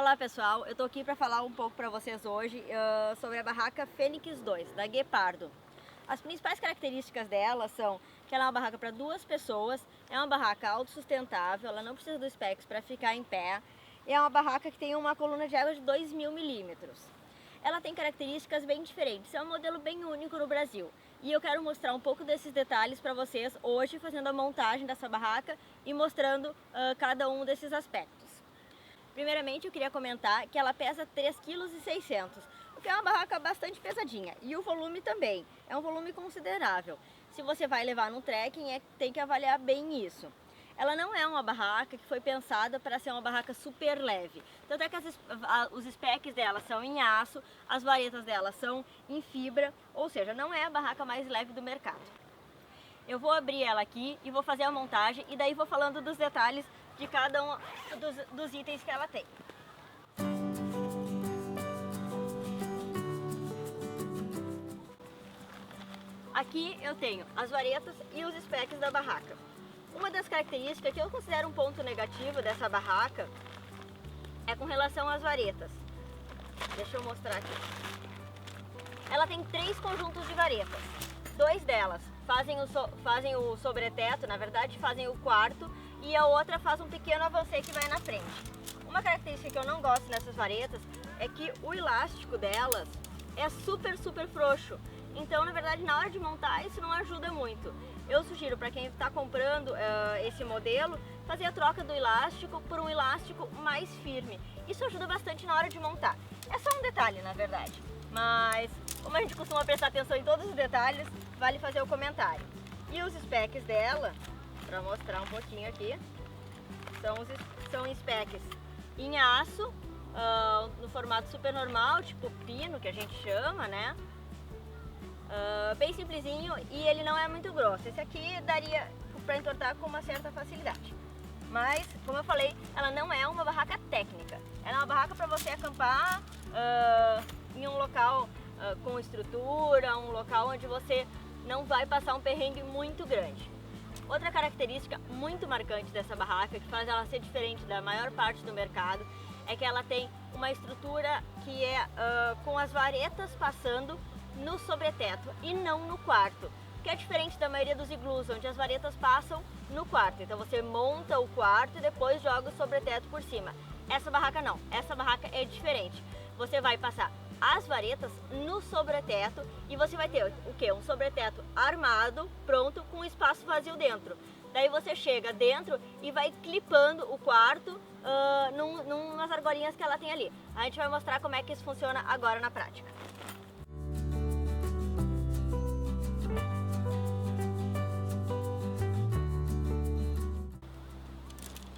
Olá pessoal, eu tô aqui para falar um pouco para vocês hoje sobre a barraca Fênix 2, da Guepardo. As principais características dela são que ela é uma barraca para duas pessoas, é uma barraca autossustentável, ela não precisa do specs para ficar em pé, e é uma barraca que tem uma coluna de água de 2.000 milímetros. Ela tem características bem diferentes, é um modelo bem único no Brasil. E eu quero mostrar um pouco desses detalhes para vocês hoje, fazendo a montagem dessa barraca e mostrando cada um desses aspectos. Primeiramente, eu queria comentar que ela pesa 3,6 kg, o que é uma barraca bastante pesadinha. E o volume também, é um volume considerável. Se você vai levar num trekking, tem que avaliar bem isso. Ela não é uma barraca que foi pensada para ser uma barraca super leve. Tanto é que os specs dela são em aço, as varetas dela são em fibra, ou seja, não é a barraca mais leve do mercado. Eu vou abrir ela aqui e vou fazer a montagem e daí vou falando dos detalhes de cada um dos itens que ela tem. Aqui eu tenho as varetas e os specs da barraca. Uma das características que eu considero um ponto negativo dessa barraca é com relação às varetas. Deixa eu mostrar aqui. Ela tem 3 conjuntos de varetas. 2 delas fazem o sobreteto, na verdade fazem o quarto, e a outra faz um pequeno avancê que vai na frente. Uma característica que eu não gosto nessas varetas é que o elástico delas é super frouxo. Então, na verdade, na hora de montar, isso não ajuda muito. Eu sugiro para quem está comprando esse modelo, fazer a troca do elástico por um elástico mais firme. Isso ajuda bastante na hora de montar. É só um detalhe, na verdade, mas como a gente costuma prestar atenção em todos os detalhes, vale fazer o comentário. E os specs dela, para mostrar um pouquinho aqui, são specs em aço, no formato super normal, tipo pino, que a gente chama, né? Bem simplesinho, e ele não é muito grosso. Esse aqui daria para entortar com uma certa facilidade. Mas, como eu falei, ela não é uma barraca técnica. Ela é uma barraca para você acampar em um local com estrutura, um local onde você não vai passar um perrengue muito grande. Outra característica muito marcante dessa barraca, que faz ela ser diferente da maior parte do mercado, é que ela tem uma estrutura que é com as varetas passando no sobreteto e não no quarto, que é diferente da maioria dos iglus, onde as varetas passam no quarto. Então você monta o quarto e depois joga o sobreteto por cima. Essa barraca não, essa barraca é diferente. Você vai passar as varetas no sobreteto e você vai ter o que? Um sobreteto armado, pronto, com espaço vazio dentro. Daí você chega dentro e vai clipando o quarto nas argolinhas que ela tem ali. A gente vai mostrar como é que isso funciona agora na prática.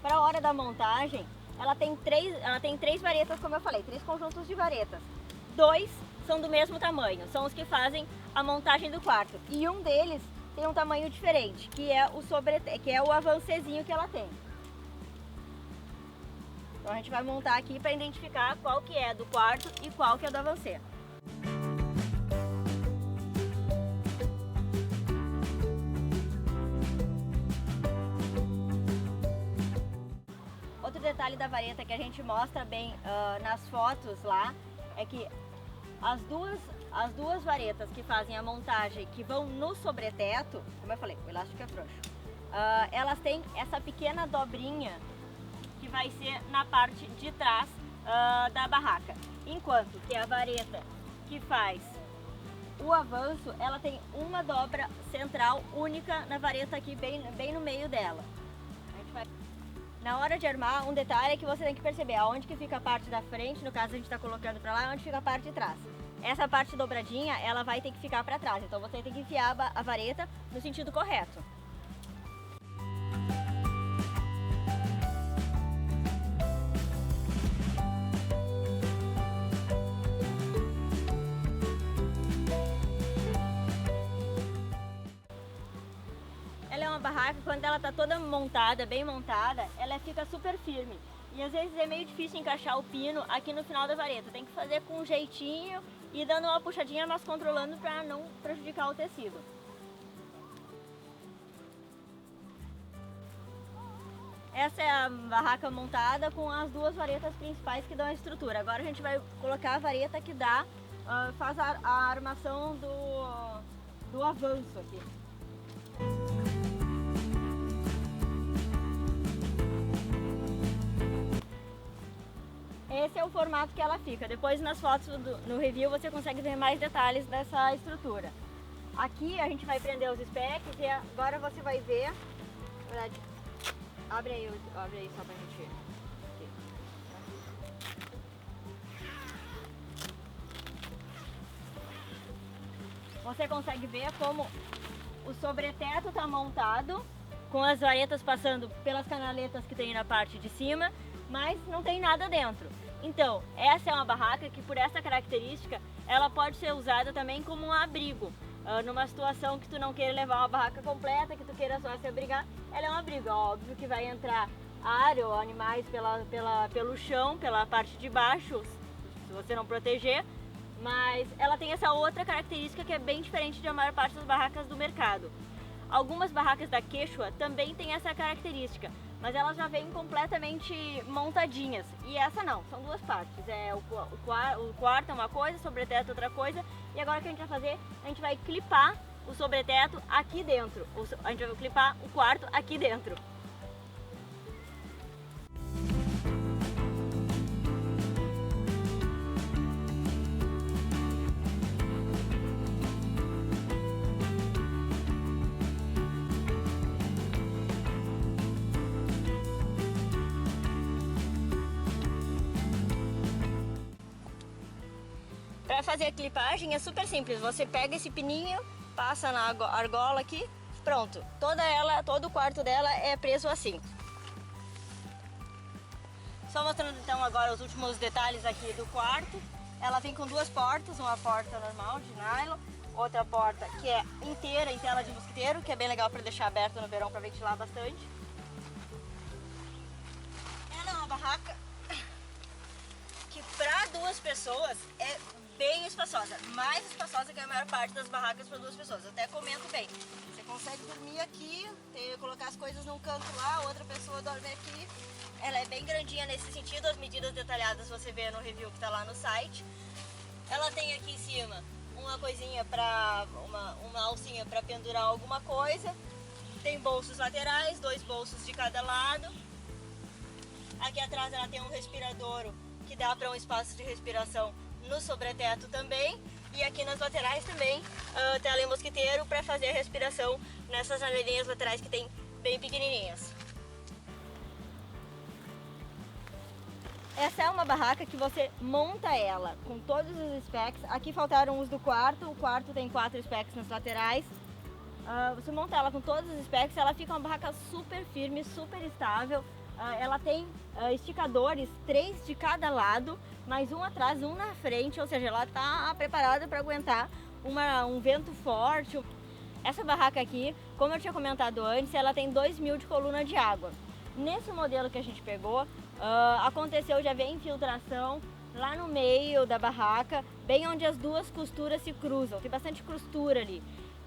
Para a hora da montagem, ela tem três varetas, como eu falei, 3 conjuntos de varetas. 2 são do mesmo tamanho, são os que fazem a montagem do quarto. E um deles tem um tamanho diferente, que é o avancêzinho que ela tem. Então a gente vai montar aqui para identificar qual que é do quarto e qual que é do avancê. Outro detalhe da vareta que a gente mostra bem nas fotos lá é que as duas varetas que fazem a montagem, que vão no sobreteto, como eu falei, o elástico é frouxo, elas têm essa pequena dobrinha que vai ser na parte de trás da barraca, enquanto que a vareta que faz o avanço, ela tem uma dobra central única na vareta aqui bem no meio dela. Na hora de armar, um detalhe é que você tem que perceber aonde que fica a parte da frente, no caso a gente está colocando para lá, onde fica a parte de trás. Essa parte dobradinha, ela vai ter que ficar para trás, então você tem que enfiar a vareta no sentido correto. Ela é uma barraca, quando ela está toda montada, bem montada, ela fica super firme. E às vezes é meio difícil encaixar o pino aqui no final da vareta. Tem que fazer com um jeitinho e dando uma puxadinha, mas controlando para não prejudicar o tecido. Essa é a barraca montada com as duas varetas principais que dão a estrutura. Agora a gente vai colocar a vareta que dá, faz a armação do avanço aqui. Esse é o formato que ela fica. Depois nas fotos no review você consegue ver mais detalhes dessa estrutura. Aqui a gente vai prender os specs e agora você vai ver. Na verdade, abre aí só pra gente ver. Você consegue ver como o sobreteto está montado, com as varetas passando pelas canaletas que tem na parte de cima, mas não tem nada dentro. Então, essa é uma barraca que, por essa característica, ela pode ser usada também como um abrigo. Numa situação que tu não queira levar uma barraca completa, que tu queira só se abrigar, ela é um abrigo. Óbvio que vai entrar ar ou animais pelo chão, pela parte de baixo, se você não proteger, mas ela tem essa outra característica que é bem diferente da maior parte das barracas do mercado. Algumas barracas da Quechua também tem essa característica, mas elas já vêm completamente montadinhas. E essa não, são duas partes. O quarto é uma coisa, o sobreteto é outra coisa. E agora o que a gente vai fazer? A gente vai clipar o sobreteto aqui dentro. A gente vai clipar o quarto aqui dentro. Para fazer a clipagem é super simples, você pega esse pininho, passa na argola aqui, pronto. Todo o quarto dela é preso assim. Só mostrando então agora os últimos detalhes aqui do quarto. Ela vem com duas portas, uma porta normal de nylon, outra porta que é inteira em tela de mosquiteiro, que é bem legal para deixar aberta no verão para ventilar bastante. Ela é uma barraca que para duas pessoas é bem espaçosa, mais espaçosa que a maior parte das barracas para duas pessoas. Eu até comento bem, você consegue dormir aqui, colocar as coisas num canto lá, outra pessoa dorme aqui. Ela é bem grandinha nesse sentido, as medidas detalhadas você vê no review que está lá no site. Ela tem aqui em cima uma coisinha para uma alcinha para pendurar alguma coisa. Tem bolsos laterais, 2 bolsos de cada lado. Aqui atrás ela tem um respiradouro que dá para um espaço de respiração no sobreteto também, e aqui nas laterais também tela mosquiteiro para fazer a respiração nessas janelinhas laterais que tem bem pequenininhas. Essa é uma barraca que você monta ela com todos os specs. Aqui faltaram os do quarto, o quarto tem 4 specs nas laterais. Você monta ela com todos os specs, ela fica uma barraca super firme, super estável. Ela tem esticadores, 3 de cada lado, mais um atrás, um na frente, ou seja, ela está preparada para aguentar um vento forte. Essa barraca aqui, como eu tinha comentado antes, ela tem 2.000 de coluna de água. Nesse modelo que a gente pegou, aconteceu de haver infiltração lá no meio da barraca, bem onde as duas costuras se cruzam, tem bastante costura ali.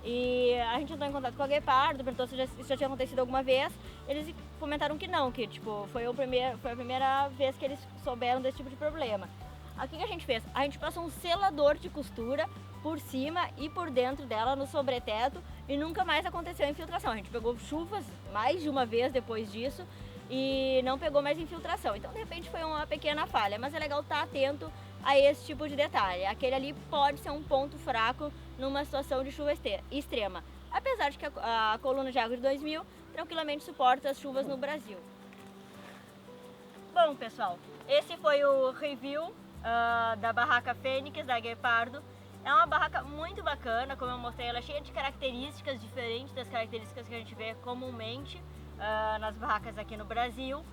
E a gente entrou em contato com a Guepardo, perguntou se isso já tinha acontecido alguma vez. Eles comentaram que não, que tipo, foi a primeira vez que eles souberam desse tipo de problema. Aqui que a gente fez? A gente passou um selador de costura por cima e por dentro dela no sobreteto e nunca mais aconteceu infiltração. A gente pegou chuvas mais de uma vez depois disso e não pegou mais infiltração. Então de repente foi uma pequena falha, mas é legal estar atento a esse tipo de detalhe. Aquele ali pode ser um ponto fraco numa situação de chuva extrema, apesar de que a coluna de água de 2.000 tranquilamente suporta as chuvas no Brasil. Bom pessoal, esse foi o review da barraca Fênix da Guepardo. É uma barraca muito bacana, como eu mostrei, ela é cheia de características diferentes das características que a gente vê comumente nas barracas aqui no Brasil.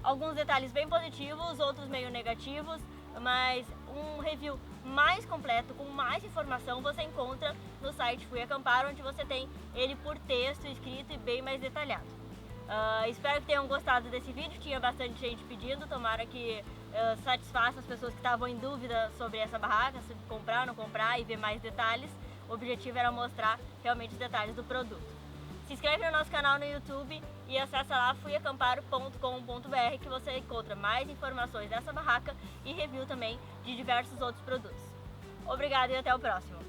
Alguns detalhes bem positivos, outros meio negativos, mas um review mais completo, com mais informação, você encontra no site Fui Acampar, onde você tem ele por texto, escrito e bem mais detalhado. Espero que tenham gostado desse vídeo, tinha bastante gente pedindo, tomara que satisfaça as pessoas que estavam em dúvida sobre essa barraca, se comprar ou não comprar e ver mais detalhes. O objetivo era mostrar realmente os detalhes do produto. Se inscreve no nosso canal no YouTube e acesse lá fuiacamparo.com.br que você encontra mais informações dessa barraca e review também de diversos outros produtos. Obrigada e até o próximo!